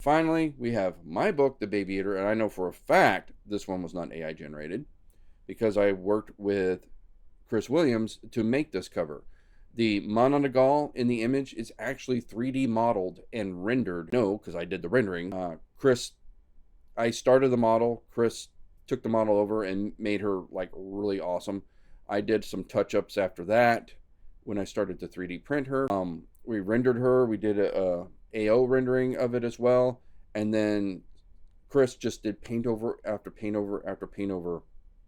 Finally, we have my book, The Baby Eater, and I know for a fact this one was not AI generated because I worked with Chris Williams to make this cover. The Mononagal in the image is actually 3D modeled and rendered. No, because I did the rendering. I started the model. Chris took the model over and made her like really awesome. I did some touch-ups after that when I started to 3D print her. We rendered her. We did a AO rendering of it as well, and then Chris just did paint over after paint over after paint over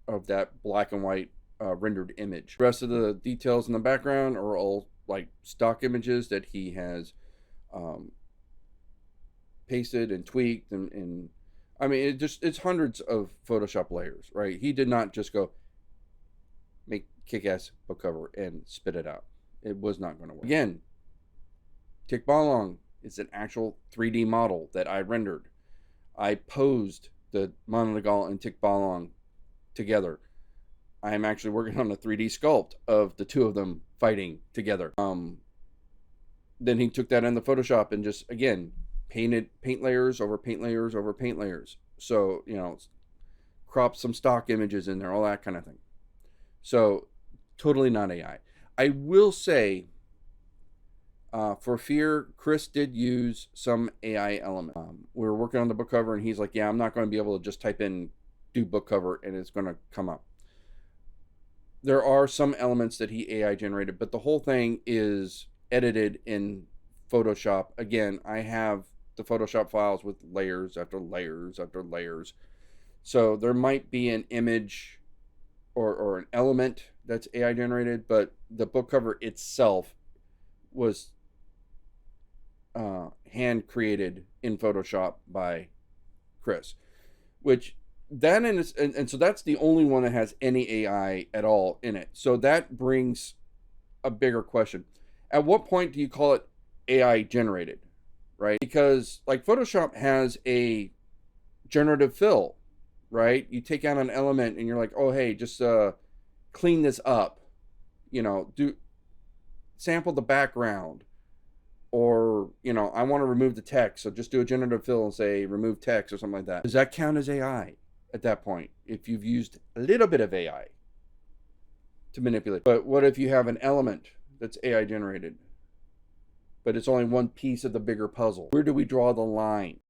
of that black and white rendered image. The rest of the details in the background are all like stock images that he has pasted and tweaked, and I mean it's hundreds of Photoshop layers, right? He did not just go make kick-ass book cover and spit it out. It was not going to work. Again, Tikbalang is an actual 3D model that I rendered. I posed the Mononagal and Tikbalang together. I am actually working on a 3D sculpt of the two of them fighting together. Then he took that in the Photoshop and just, again, paint layers over paint layers over paint layers. So, crop some stock images in there, all that kind of thing. So, totally not AI. I will say, for Fear, Chris did use some AI element. We were working on the book cover, and he's like, yeah, I'm not going to be able to just type in, do book cover, and it's going to come up. There are some elements that he AI generated, but the whole thing is edited in Photoshop. Again, I have the Photoshop files with layers after layers after layers. So there might be an image or an element that's AI generated, but the book cover itself was hand created in Photoshop by Chris, which that and so that's the only one that has any AI at all in it. So that brings a bigger question. At what point do you call it AI generated, right? Because like Photoshop has a generative fill, right? You take out an element and you're like, oh, hey, just clean this up, do sample the background, or I want to remove the text, so just do a generative fill and say remove text or something like that. Does that count as AI at that point if you've used a little bit of AI to manipulate? But what if you have an element that's AI generated, but it's only one piece of the bigger puzzle? Where do we draw the line?